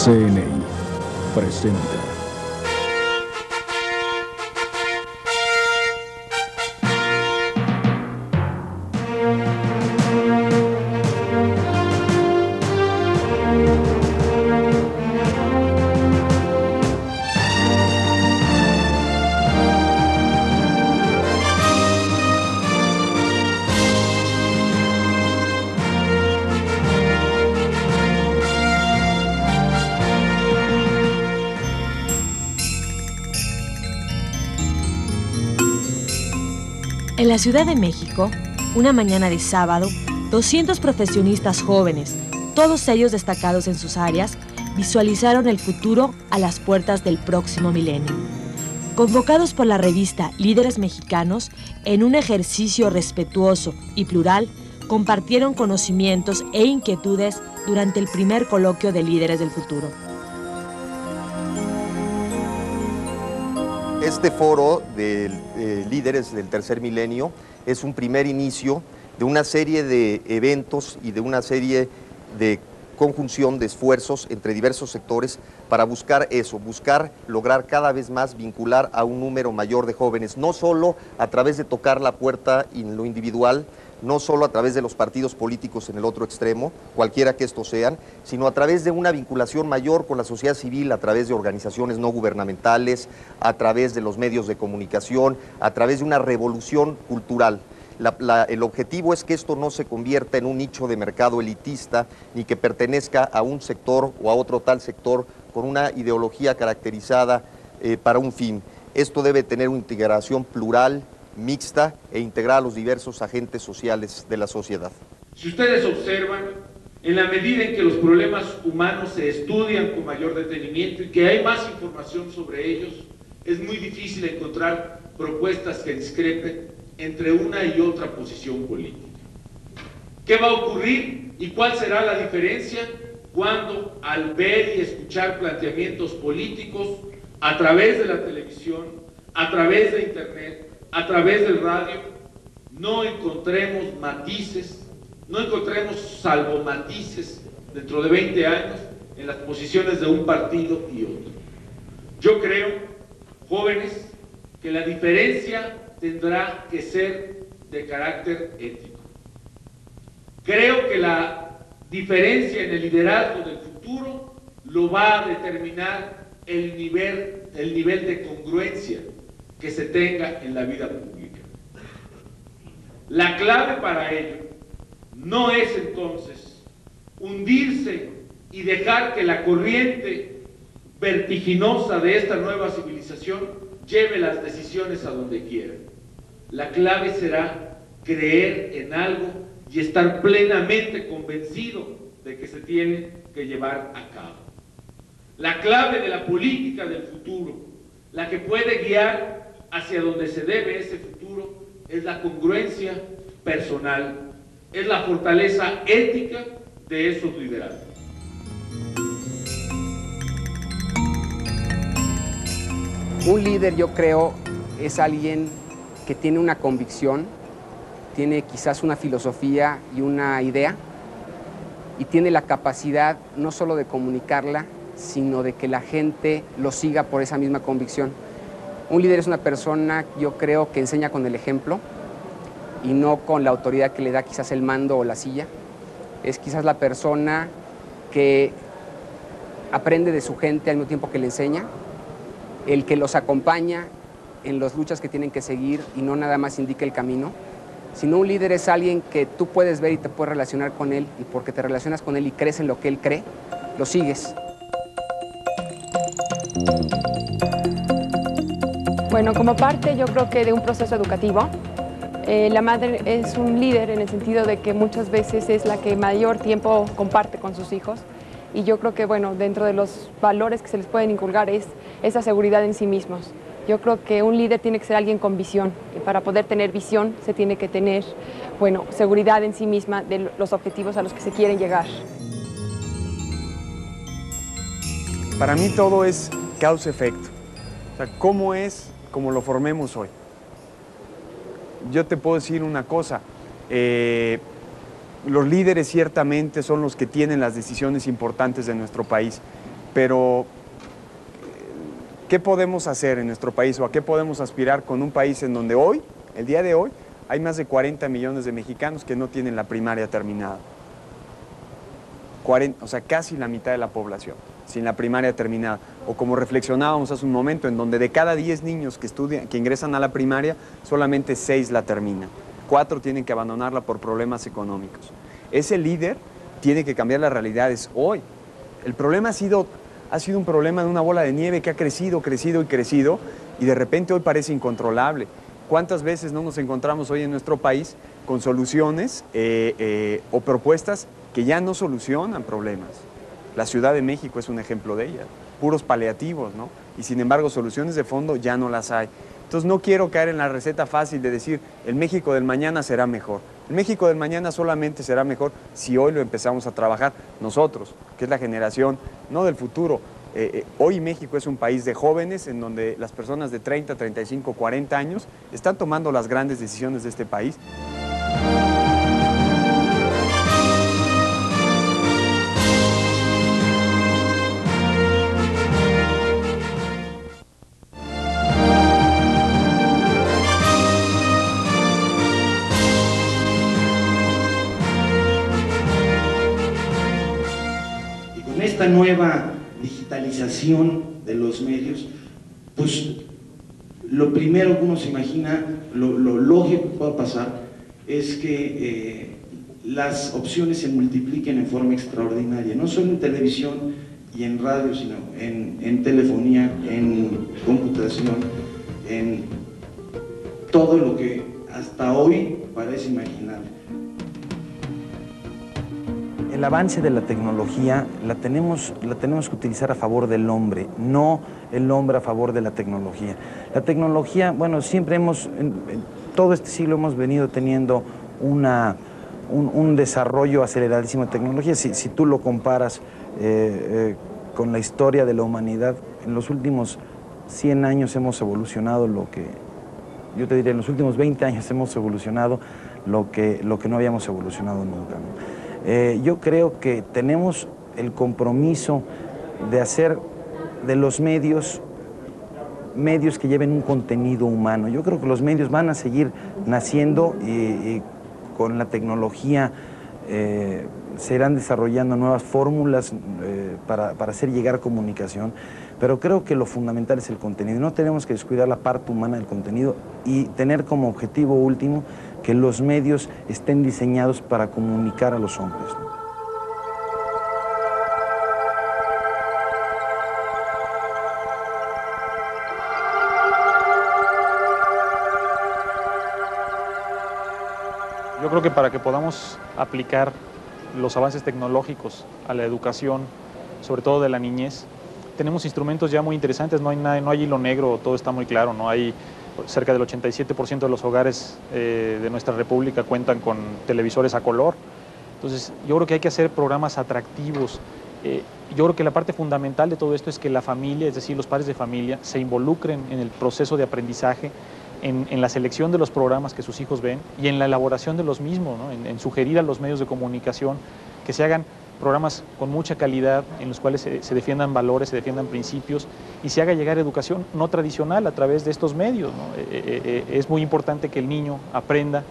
CNI presenta. En la Ciudad de México, una mañana de sábado, 200 profesionistas jóvenes, todos ellos destacados en sus áreas, visualizaron el futuro a las puertas del próximo milenio. Convocados por la revista Líderes Mexicanos, en un ejercicio respetuoso y plural, compartieron conocimientos e inquietudes durante el primer coloquio de Líderes del Futuro. Este foro de líderes del tercer milenio es un primer inicio de una serie de eventos y de una serie de conjunción de esfuerzos entre diversos sectores para buscar eso, buscar lograr cada vez más vincular a un número mayor de jóvenes, no solo a través de tocar la puerta en lo individual, no solo a través de los partidos políticos en el otro extremo, cualquiera que estos sean, sino a través de una vinculación mayor con la sociedad civil, a través de organizaciones no gubernamentales, a través de los medios de comunicación, a través de una revolución cultural. El objetivo es que esto no se convierta en un nicho de mercado elitista, ni que pertenezca a un sector o a otro tal sector con una ideología caracterizada para un fin. Esto debe tener una integración plural, mixta e integrar a los diversos agentes sociales de la sociedad. Si ustedes observan, en la medida en que los problemas humanos se estudian con mayor detenimiento y que hay más información sobre ellos, es muy difícil encontrar propuestas que discrepen entre una y otra posición política. ¿Qué va a ocurrir y cuál será la diferencia cuando, al ver y escuchar planteamientos políticos a través de la televisión, a través de internet, a través del radio, no encontremos matices, no encontremos salvo matices dentro de 20 años en las posiciones de un partido y otro? Yo creo, jóvenes, que la diferencia tendrá que ser de carácter ético. Creo que la diferencia en el liderazgo del futuro lo va a determinar el nivel de congruencia que se tenga en la vida pública. La clave para ello no es entonces hundirse y dejar que la corriente vertiginosa de esta nueva civilización lleve las decisiones a donde quiera. La clave será creer en algo y estar plenamente convencido de que se tiene que llevar a cabo. La clave de la política del futuro, la que puede guiar hacia donde se debe ese futuro, es la congruencia personal, es la fortaleza ética de esos liderazgos. Un líder, yo creo, es alguien que tiene una convicción, tiene quizás una filosofía y una idea, y tiene la capacidad no solo de comunicarla, sino de que la gente lo siga por esa misma convicción. Un líder es una persona, yo creo, que enseña con el ejemplo y no con la autoridad que le da quizás el mando o la silla. Es quizás la persona que aprende de su gente al mismo tiempo que le enseña, el que los acompaña en las luchas que tienen que seguir y no nada más indica el camino, sino un líder es alguien que tú puedes ver y te puedes relacionar con él, y porque te relacionas con él y crees en lo que él cree, lo sigues. Bueno, como parte yo creo que de un proceso educativo, la madre es un líder en el sentido de que muchas veces es la que mayor tiempo comparte con sus hijos, y yo creo que bueno, dentro de los valores que se les pueden inculcar es esa seguridad en sí mismos. Yo creo que un líder tiene que ser alguien con visión, y para poder tener visión se tiene que tener, bueno, seguridad en sí misma de los objetivos a los que se quieren llegar. Para mí todo es causa-efecto. O sea, ¿cómo es como lo formemos hoy? Yo te puedo decir una cosa, los líderes ciertamente son los que tienen las decisiones importantes de nuestro país, pero ¿qué podemos hacer en nuestro país o a qué podemos aspirar con un país en donde hoy, el día de hoy, hay más de 40 millones de mexicanos que no tienen la primaria terminada? 40, o sea, casi la mitad de la población sin la primaria terminada. O como reflexionábamos hace un momento, en donde de cada 10 niños que ingresan a la primaria, solamente 6 la terminan. 4 tienen que abandonarla por problemas económicos. Ese líder tiene que cambiar las realidades hoy. El problema ha sido un problema de una bola de nieve que ha crecido, crecido y crecido, y de repente hoy parece incontrolable. ¿Cuántas veces no nos encontramos hoy en nuestro país con soluciones o propuestas que ya no solucionan problemas? La Ciudad de México es un ejemplo de ellas, puros paliativos, ¿no? Y sin embargo, soluciones de fondo ya no las hay. Entonces no quiero caer en la receta fácil de decir, el México del mañana será mejor. El México del mañana solamente será mejor si hoy lo empezamos a trabajar nosotros, que es la generación, no del futuro. Hoy México es un país de jóvenes en donde las personas de 30, 35, 40 años están tomando las grandes decisiones de este país. Esta nueva digitalización de los medios, pues lo primero que uno se imagina, lo lógico que pueda pasar, es que las opciones se multipliquen en forma extraordinaria, no solo en televisión y en radio, sino en telefonía, en computación, en todo lo que hasta hoy parece imaginable. El avance de la tecnología la tenemos que utilizar a favor del hombre, no el hombre a favor de la tecnología. La tecnología, bueno, siempre en todo este siglo hemos venido teniendo un desarrollo aceleradísimo de tecnología. Si tú lo comparas con la historia de la humanidad, en los últimos 100 años hemos evolucionado yo te diría, en los últimos 20 años hemos evolucionado lo que no habíamos evolucionado nunca, ¿no? Yo creo que tenemos el compromiso de hacer de los medios que lleven un contenido humano. Yo creo que los medios van a seguir naciendo y con la tecnología se irán desarrollando nuevas fórmulas para hacer llegar comunicación, pero creo que lo fundamental es el contenido. No tenemos que descuidar la parte humana del contenido y tener como objetivo último que los medios estén diseñados para comunicar a los hombres. Yo creo que para que podamos aplicar los avances tecnológicos a la educación, sobre todo de la niñez, tenemos instrumentos ya muy interesantes, no hay hilo negro, todo está muy claro, no hay. Cerca del 87% de los hogares de nuestra república cuentan con televisores a color. Entonces, yo creo que hay que hacer programas atractivos. Yo creo que la parte fundamental de todo esto es que la familia, es decir, los padres de familia, se involucren en el proceso de aprendizaje, en la selección de los programas que sus hijos ven y en la elaboración de los mismos, ¿no? en sugerir a los medios de comunicación que se hagan programas con mucha calidad, en los cuales se defiendan valores, se defiendan principios y se haga llegar educación no tradicional a través de estos medios, ¿no? Es muy importante que el niño aprenda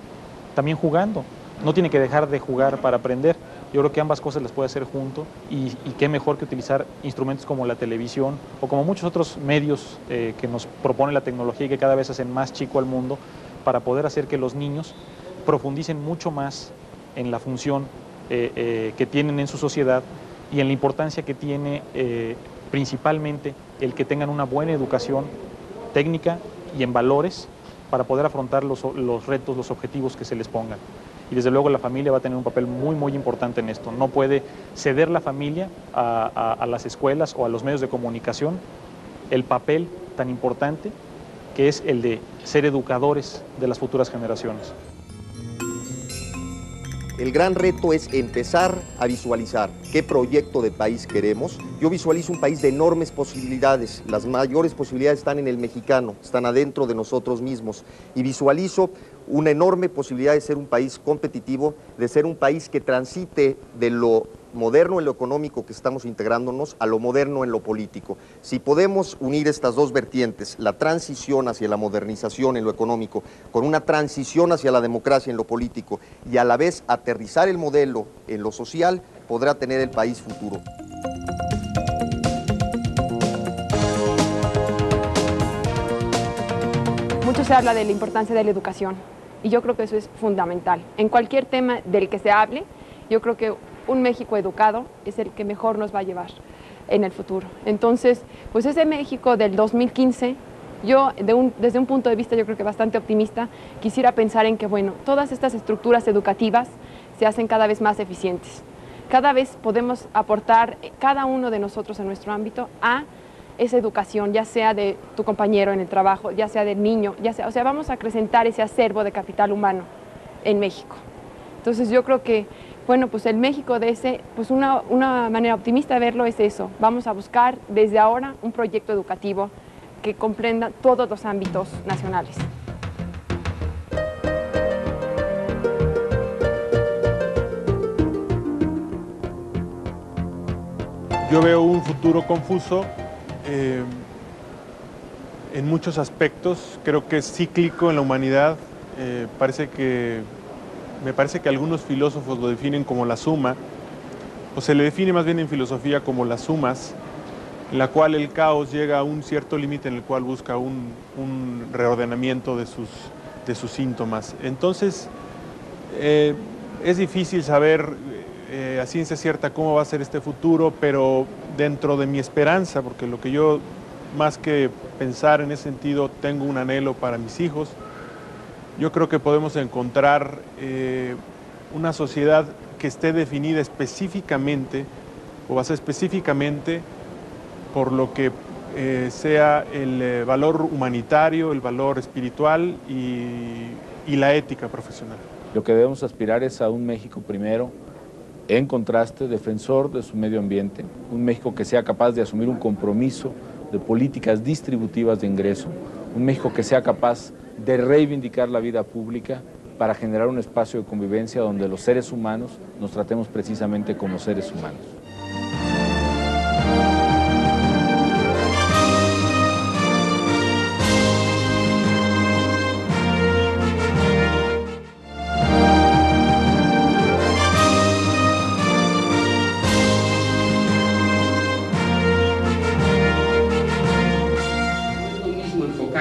también jugando, no tiene que dejar de jugar para aprender. Yo creo que ambas cosas las puede hacer junto y qué mejor que utilizar instrumentos como la televisión o como muchos otros medios que nos propone la tecnología y que cada vez hacen más chico al mundo para poder hacer que los niños profundicen mucho más en la función que tienen en su sociedad y en la importancia que tiene principalmente el que tengan una buena educación técnica y en valores para poder afrontar los retos, los objetivos que se les pongan. Y desde luego la familia va a tener un papel muy, muy importante en esto. No puede ceder la familia a las escuelas o a los medios de comunicación el papel tan importante que es el de ser educadores de las futuras generaciones. El gran reto es empezar a visualizar qué proyecto de país queremos. Yo visualizo un país de enormes posibilidades. Las mayores posibilidades están en el mexicano, están adentro de nosotros mismos. Y visualizo una enorme posibilidad de ser un país competitivo, de ser un país que transite de lo moderno en lo económico que estamos integrándonos a lo moderno en lo político. Si podemos unir estas dos vertientes, la transición hacia la modernización en lo económico, con una transición hacia la democracia en lo político y a la vez aterrizar el modelo en lo social, podrá tener el país futuro. Mucho se habla de la importancia de la educación y yo creo que eso es fundamental. En cualquier tema del que se hable, yo creo que un México educado es el que mejor nos va a llevar en el futuro. Entonces, pues ese México del 2015, yo desde un punto de vista yo creo que bastante optimista, quisiera pensar en que, bueno, todas estas estructuras educativas se hacen cada vez más eficientes. Cada vez podemos aportar, cada uno de nosotros en nuestro ámbito, a esa educación, ya sea de tu compañero en el trabajo, ya sea del niño, o sea, vamos a acrecentar ese acervo de capital humano en México. Entonces yo creo que, bueno, pues el México de ese, pues una manera optimista de verlo es eso. Vamos a buscar desde ahora un proyecto educativo que comprenda todos los ámbitos nacionales. Yo veo un futuro confuso en muchos aspectos. Creo que es cíclico en la humanidad. Me parece que algunos filósofos lo definen como la suma, o se le define más bien en filosofía como las sumas, en la cual el caos llega a un cierto límite en el cual busca un reordenamiento de sus síntomas. Entonces, es difícil saber a ciencia cierta cómo va a ser este futuro, pero dentro de mi esperanza, porque lo que yo, más que pensar en ese sentido, tengo un anhelo para mis hijos, yo creo que podemos encontrar una sociedad que esté definida específicamente, o basada específicamente por lo que sea el valor humanitario, el valor espiritual y la ética profesional. Lo que debemos aspirar es a un México primero, en contraste, defensor de su medio ambiente, un México que sea capaz de asumir un compromiso de políticas distributivas de ingreso, un México que sea capaz de reivindicar la vida pública para generar un espacio de convivencia donde los seres humanos nos tratemos precisamente como seres humanos.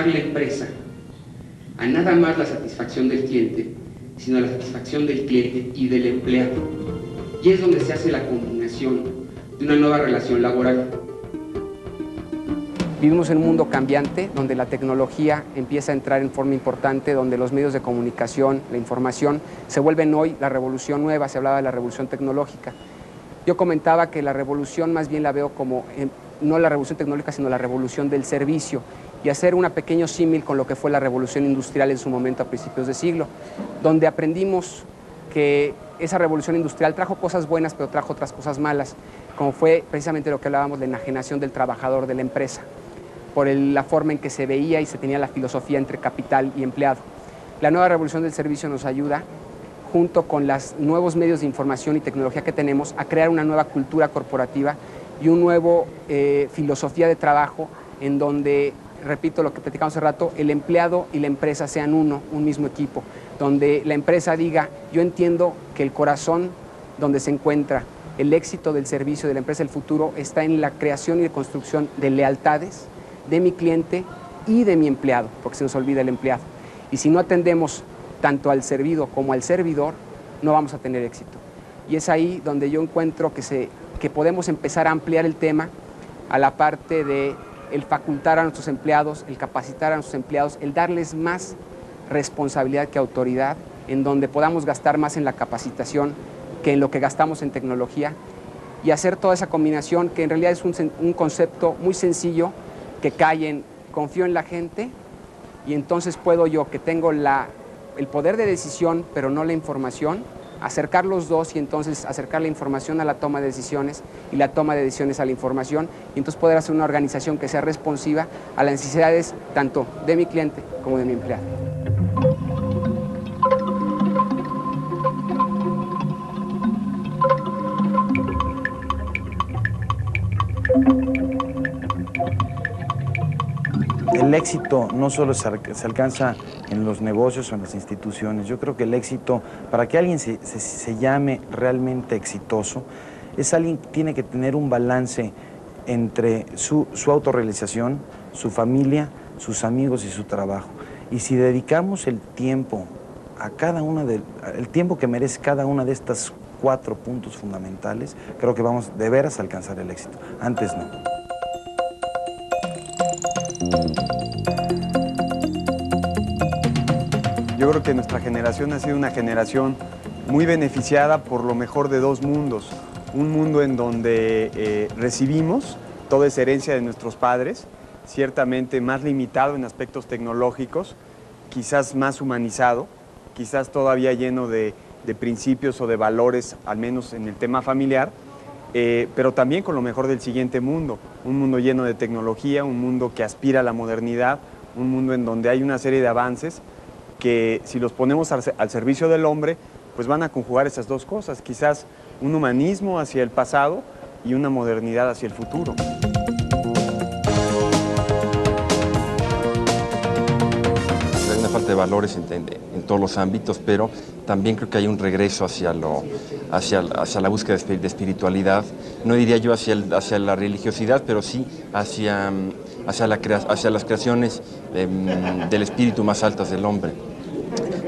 La empresa a nada más la satisfacción del cliente, sino la satisfacción del cliente y del empleado. Y es donde se hace la combinación de una nueva relación laboral. Vivimos en un mundo cambiante, donde la tecnología empieza a entrar en forma importante, donde los medios de comunicación, la información, se vuelven hoy la revolución nueva. Se hablaba de la revolución tecnológica. Yo comentaba que la revolución más bien la veo como, no la revolución tecnológica, sino la revolución del servicio, y hacer un pequeño símil con lo que fue la revolución industrial en su momento a principios de siglo, donde aprendimos que esa revolución industrial trajo cosas buenas, pero trajo otras cosas malas, como fue precisamente lo que hablábamos de la enajenación del trabajador de la empresa, por la forma en que se veía y se tenía la filosofía entre capital y empleado. La nueva revolución del servicio nos ayuda, junto con los nuevos medios de información y tecnología que tenemos, a crear una nueva cultura corporativa y una nueva filosofía de trabajo en donde, repito lo que platicamos hace rato, el empleado y la empresa sean uno, un mismo equipo, donde la empresa diga, yo entiendo que el corazón donde se encuentra el éxito del servicio de la empresa del futuro está en la creación y construcción de lealtades de mi cliente y de mi empleado, porque se nos olvida el empleado. Y si no atendemos tanto al servido como al servidor, no vamos a tener éxito. Y es ahí donde yo encuentro que podemos empezar a ampliar el tema a la parte de el facultar a nuestros empleados, el capacitar a nuestros empleados, el darles más responsabilidad que autoridad, en donde podamos gastar más en la capacitación que en lo que gastamos en tecnología, y hacer toda esa combinación que en realidad es un concepto muy sencillo que cae en confío en la gente y entonces puedo yo, que tengo el poder de decisión pero no la información, acercar los dos y entonces acercar la información a la toma de decisiones y la toma de decisiones a la información, y entonces poder hacer una organización que sea responsiva a las necesidades tanto de mi cliente como de mi empleado. el éxito no solo se alcanza en los negocios o en las instituciones. Yo creo que el éxito, para que alguien se llame realmente exitoso, es alguien que tiene que tener un balance entre su autorrealización, su familia, sus amigos y su trabajo. Y si dedicamos el tiempo a el tiempo que merece cada una de estas 4 puntos fundamentales, creo que vamos de veras a alcanzar el éxito. Antes no. Yo creo que nuestra generación ha sido una generación muy beneficiada por lo mejor de 2 mundos. Un mundo en donde recibimos toda esa herencia de nuestros padres, ciertamente más limitado en aspectos tecnológicos, quizás más humanizado, quizás todavía lleno de principios o de valores, al menos en el tema familiar, pero también con lo mejor del siguiente mundo, un mundo lleno de tecnología, un mundo que aspira a la modernidad, un mundo en donde hay una serie de avances que si los ponemos al servicio del hombre, pues van a conjugar esas 2 cosas, quizás un humanismo hacia el pasado y una modernidad hacia el futuro. Hay una falta de valores en todos los ámbitos, pero también creo que hay un regreso hacia la búsqueda de espiritualidad. No diría yo hacia la religiosidad, pero sí hacia las creaciones del espíritu más altas del hombre.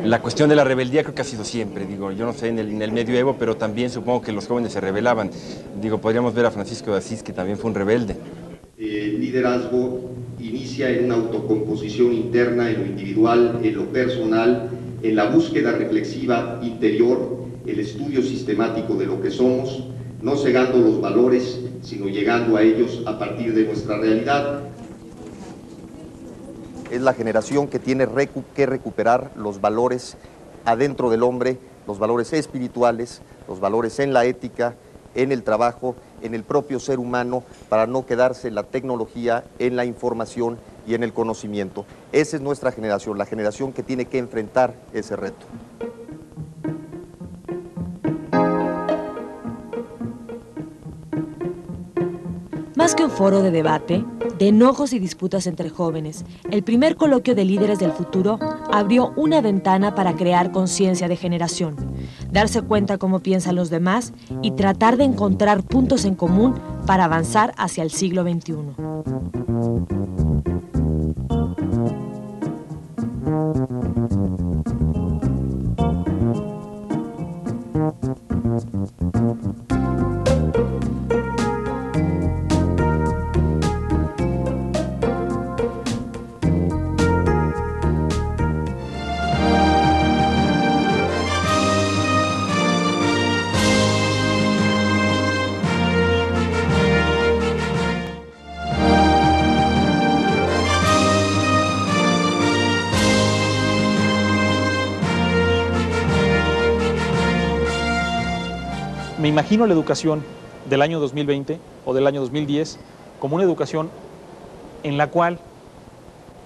La cuestión de la rebeldía creo que ha sido siempre, digo, yo no sé en el medioevo, pero también supongo que los jóvenes se rebelaban. Digo, podríamos ver a Francisco de Asís, que también fue un rebelde. El liderazgo inicia en una autocomposición interna, en lo individual, en lo personal, en la búsqueda reflexiva interior, el estudio sistemático de lo que somos, no cegando los valores, sino llegando a ellos a partir de nuestra realidad. Es la generación que tiene que recuperar los valores adentro del hombre, los valores espirituales, los valores en la ética, en el trabajo, en el propio ser humano, para no quedarse en la tecnología, en la información y en el conocimiento. Esa es nuestra generación, la generación que tiene que enfrentar ese reto. Más que un foro de debate, de enojos y disputas entre jóvenes, el primer coloquio de líderes del futuro abrió una ventana para crear conciencia de generación, darse cuenta cómo piensan los demás y tratar de encontrar puntos en común para avanzar hacia el siglo XXI. Me imagino la educación del año 2020 o del año 2010 como una educación en la cual,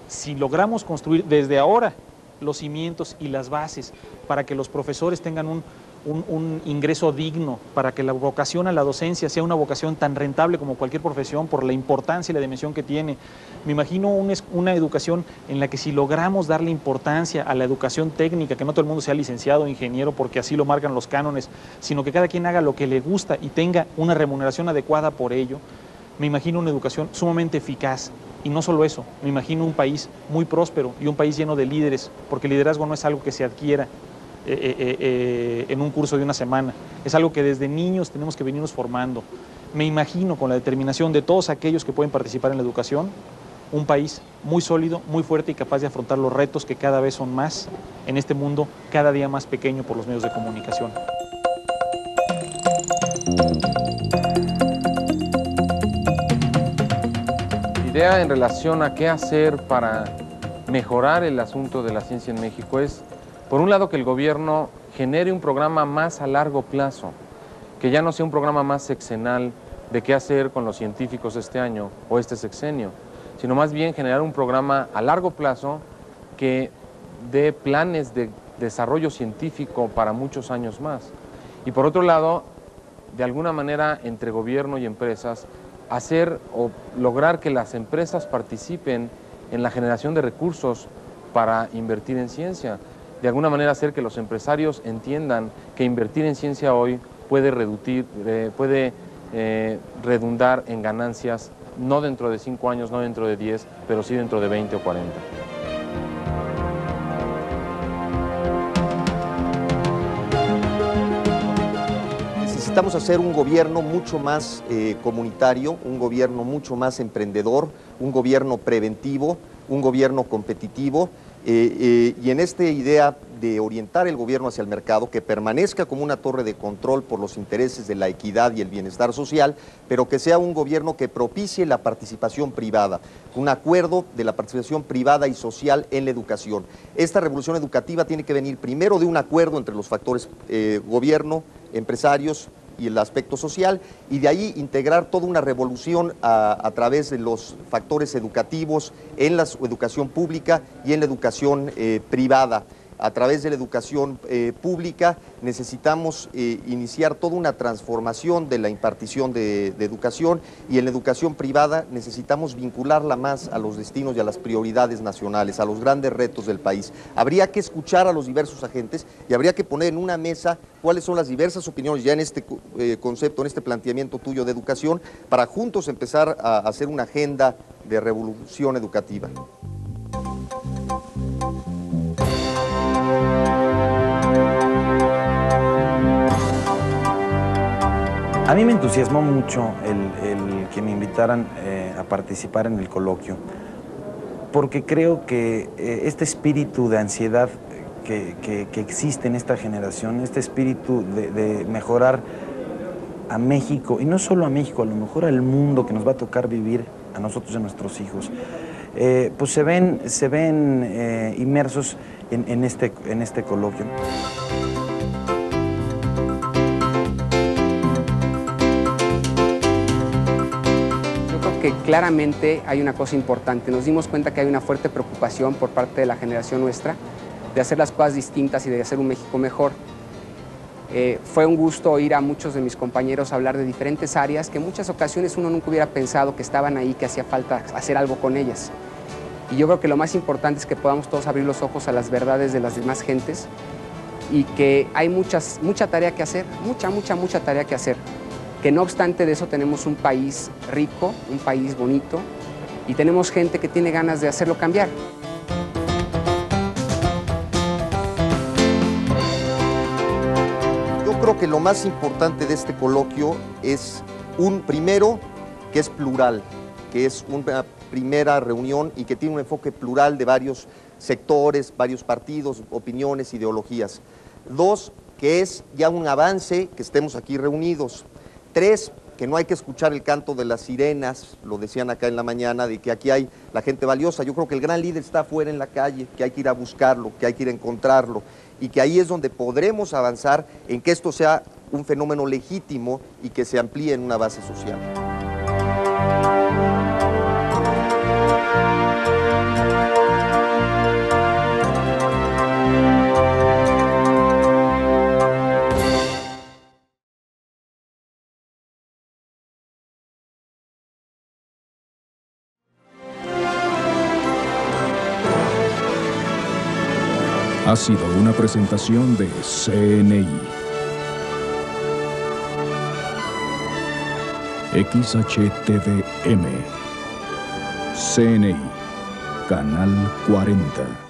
si logramos construir desde ahora los cimientos y las bases para que los profesores tengan un ingreso digno, para que la vocación a la docencia sea una vocación tan rentable como cualquier profesión por la importancia y la dimensión que tiene. Me imagino una educación en la que si logramos darle importancia a la educación técnica, que no todo el mundo sea licenciado o ingeniero porque así lo marcan los cánones, sino que cada quien haga lo que le gusta y tenga una remuneración adecuada por ello, me imagino una educación sumamente eficaz. Y no solo eso, me imagino un país muy próspero y un país lleno de líderes, porque el liderazgo no es algo que se adquiera en un curso de una semana, es algo que desde niños tenemos que venirnos formando. Me imagino con la determinación de todos aquellos que pueden participar en la educación, un país muy sólido, muy fuerte y capaz de afrontar los retos que cada vez son más en este mundo, cada día más pequeño por los medios de comunicación. Idea en relación a qué hacer para mejorar el asunto de la ciencia en México es, por un lado, que el gobierno genere un programa más a largo plazo, que ya no sea un programa más sexenal de qué hacer con los científicos este año o este sexenio, sino más bien generar un programa a largo plazo que dé planes de desarrollo científico para muchos años más. Y por otro lado, de alguna manera, entre gobierno y empresas, hacer o lograr que las empresas participen en la generación de recursos para invertir en ciencia. De alguna manera hacer que los empresarios entiendan que invertir en ciencia hoy puede redundar en ganancias, no dentro de 5 años, no dentro de 10, pero sí dentro de 20 o 40. Necesitamos hacer un gobierno mucho más comunitario, un gobierno mucho más emprendedor, un gobierno preventivo, un gobierno competitivo, y en esta idea de orientar el gobierno hacia el mercado, que permanezca como una torre de control por los intereses de la equidad y el bienestar social, pero que sea un gobierno que propicie la participación privada, un acuerdo de la participación privada y social en la educación. Esta revolución educativa tiene que venir primero de un acuerdo entre los factores gobierno, empresarios y el aspecto social, y de ahí integrar toda una revolución a través de los factores educativos en la educación pública y en la educación privada. A través de la educación pública necesitamos iniciar toda una transformación de la impartición de educación, y en la educación privada necesitamos vincularla más a los destinos y a las prioridades nacionales, a los grandes retos del país. Habría que escuchar a los diversos agentes y habría que poner en una mesa cuáles son las diversas opiniones ya en este concepto, en este planteamiento tuyo de educación, para juntos empezar a hacer una agenda de revolución educativa. A mí me entusiasmó mucho el que me invitaran a participar en el coloquio, porque creo que este espíritu de ansiedad que existe en esta generación, este espíritu de mejorar a México, y no solo a México, a lo mejor al mundo que nos va a tocar vivir a nosotros y a nuestros hijos, pues se ven inmersos en este coloquio. Que claramente hay una cosa importante. Nos dimos cuenta que hay una fuerte preocupación por parte de la generación nuestra de hacer las cosas distintas y de hacer un México mejor. Fue un gusto oír a muchos de mis compañeros hablar de diferentes áreas que en muchas ocasiones uno nunca hubiera pensado que estaban ahí, que hacía falta hacer algo con ellas. Y yo creo que lo más importante es que podamos todos abrir los ojos a las verdades de las demás gentes, y que hay mucha tarea que hacer, mucha tarea que hacer. Que no obstante de eso tenemos un país rico, un país bonito, y tenemos gente que tiene ganas de hacerlo cambiar. Yo creo que lo más importante de este coloquio es primero, que es plural, que es una primera reunión y que tiene un enfoque plural de varios sectores, varios partidos, opiniones, ideologías. 2, que es ya un avance que estemos aquí reunidos. 3, que no hay que escuchar el canto de las sirenas, lo decían acá en la mañana, de que aquí hay la gente valiosa. Yo creo que el gran líder está afuera en la calle, que hay que ir a buscarlo, que hay que ir a encontrarlo, y que ahí es donde podremos avanzar en que esto sea un fenómeno legítimo y que se amplíe en una base social. Ha sido una presentación de CNI. XHTVM. CNI. Canal 40.